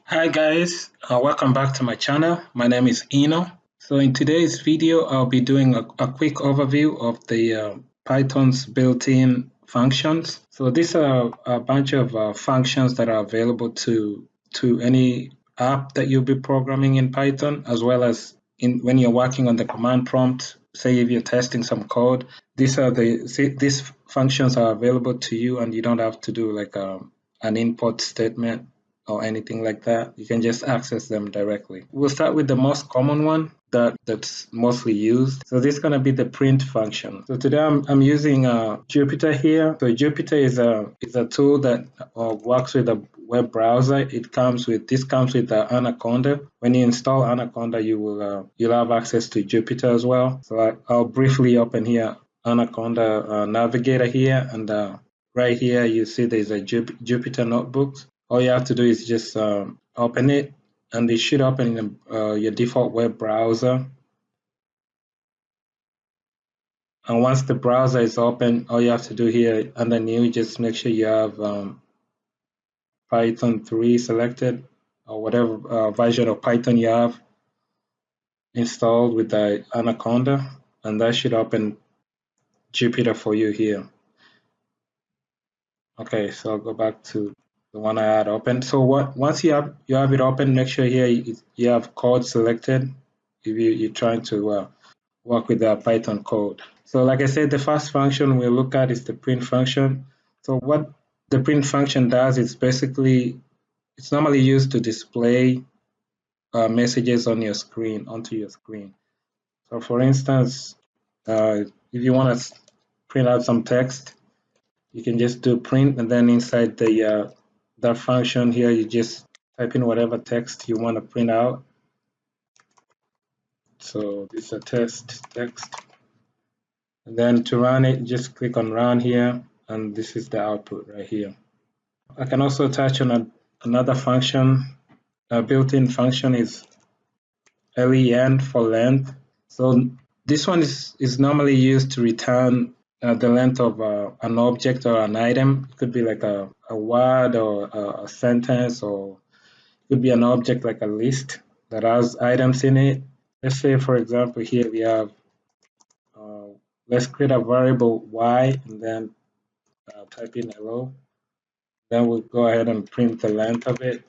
Hi guys, welcome back to my channel. My name is Eno. So in today's video, I'll be doing a quick overview of the Python's built-in functions. So these are a bunch of functions that are available to any app that you'll be programming in Python, as well as when you're working on the command prompt. Say if you're testing some code, these functions are available to you, and you don't have to do like an import statement or anything like that. You can just access them directly. We'll start with the most common one that's mostly used. So this is going to be the print function. So today I'm using Jupyter here. So Jupyter is a tool that works with a web browser. This comes with Anaconda. When you install Anaconda, you'll have access to Jupyter as well. So I'll briefly open here Anaconda Navigator here, and right here you see there's a Jupyter notebooks. All you have to do is just open it, and it should open in your default web browser. And once the browser is open, all you have to do here under new, just make sure you have Python 3 selected, or whatever version of Python you have installed with the Anaconda, and that should open Jupyter for you here. Okay, so I'll go back to the one I had open. So once you have it open, make sure here you have code selected if you're trying to work with the Python code. So like I said, the first function we'll look at is the print function. So what the print function does is basically, it's normally used to display messages on your screen, onto your screen. So for instance, if you want to print out some text, you can just do print, and then inside that function here, you just type in whatever text you want to print out. So this is a text. And then to run it, just click on run here, and this is the output right here. I can also touch on another function. A built-in function is len for length. So this one is normally used to return the length of an object or an item. It could be like a word or a sentence, or it could be an object like a list that has items in it. Let's say, for example, here we have, let's create a variable y, and then type in hello. Then we'll go ahead and print the length of it.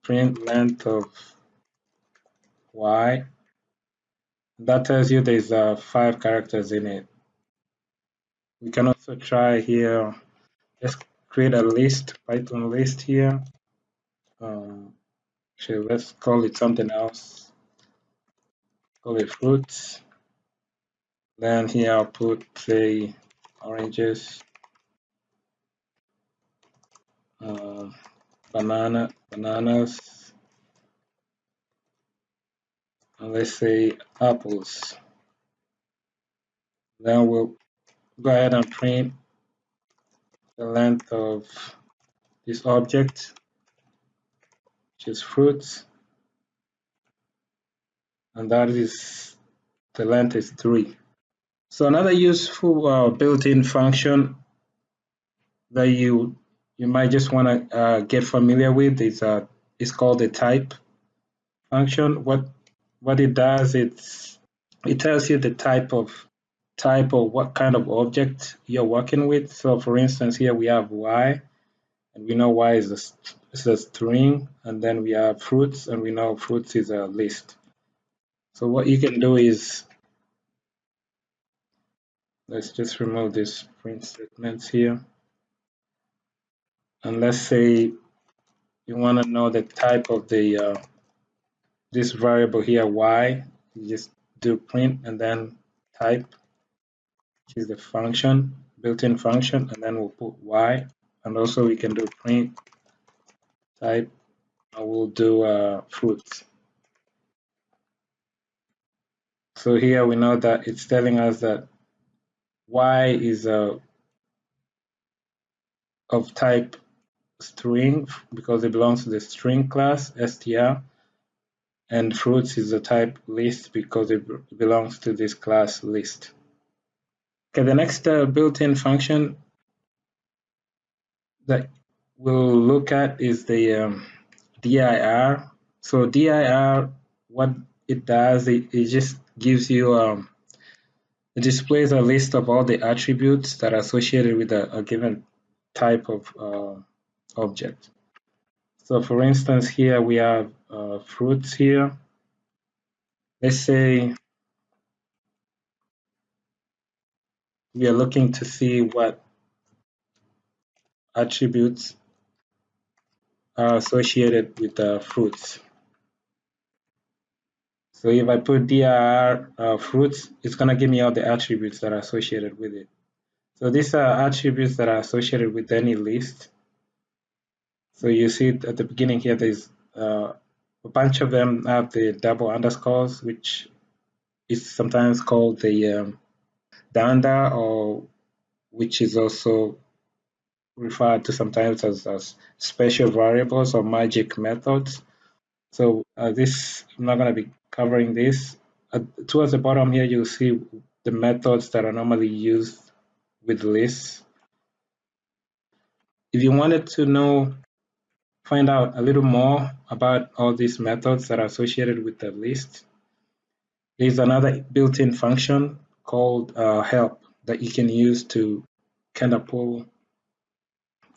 Print length of y. That tells you there's 5 characters in it. We can also try here, let's create a list, Python list here. Actually, let's call it something else. Call it fruits. Then here I'll put, say, oranges, bananas, and let's say apples. Then we'll go ahead and print the length of this object, which is fruits, and that is, the length is 3. So another useful built-in function that you might just want to get familiar with is called the type function. What it does, it tells you the type or what kind of object you're working with. So for instance, here we have y, and we know y is a string, and then we have fruits, and we know fruits is a list. So what you can do is, let's just remove these print statements here, and let's say you want to know the type of the this variable here y. You just do print and then type, which is the function, built-in function, and then we'll put y. And also we can do print type, and we'll do fruits. So here we know that it's telling us that y is of type string because it belongs to the string class str, and fruits is the type list because it belongs to this class list. Okay, the next built-in function that we'll look at is the dir. So dir, what it does, it just gives you it displays a list of all the attributes that are associated with a given type of object. So for instance, here we have fruits here. Let's say we are looking to see what attributes are associated with the fruits. So if I put dir fruits, it's going to give me all the attributes that are associated with it. So these are attributes that are associated with any list. So you see at the beginning here, there's a bunch of them have the double underscores, which is sometimes called the danda, or which is also referred to sometimes as special variables or magic methods. So this, I'm not going to be covering this. Towards the bottom here, you'll see the methods that are normally used with lists. If you wanted to find out a little more about all these methods that are associated with the list, there's another built-in function called help that you can use to kind of pull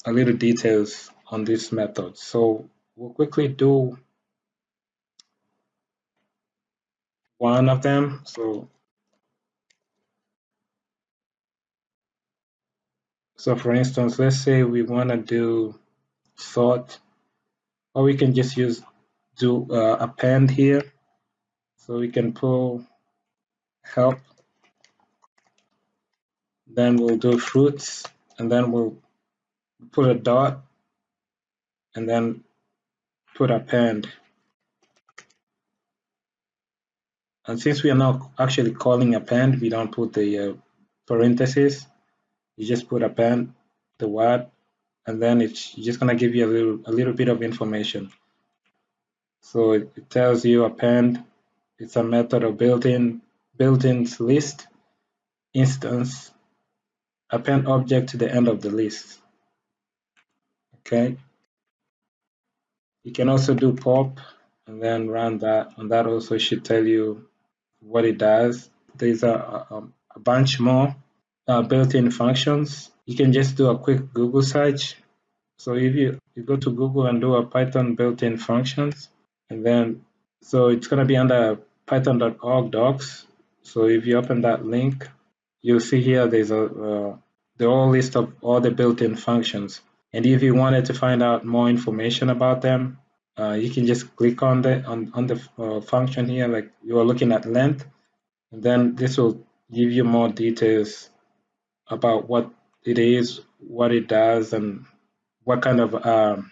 a little details on these methods. So we'll quickly do one of them. So for instance, let's say we want to do sort, or we can just do append here. So we can pull help, then we'll do fruits, and then we'll put a dot, and then put append. And since we are not actually calling append, we don't put the parentheses. You just put append, the word, and then it's just gonna give you a little bit of information. So it tells you append. It's a method of built-in list instance, append object to the end of the list. Okay. You can also do pop and then run that, and that also should tell you what it does. There's a bunch more built-in functions. You can just do a quick Google search. So if you go to Google and do a Python built-in functions, and then so it's going to be under python.org docs. So if you open that link, you'll see here there's the whole list of all the built-in functions. And if you wanted to find out more information about them, you can just click on the function here, like you are looking at length, and then this will give you more details about what it is, what it does, and what kind of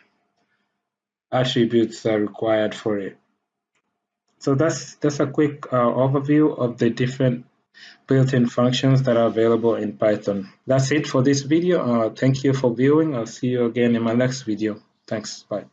attributes are required for it. So that's a quick overview of the different built-in functions that are available in Python. That's it for this video. Thank you for viewing. I'll see you again in my next video. Thanks. Bye.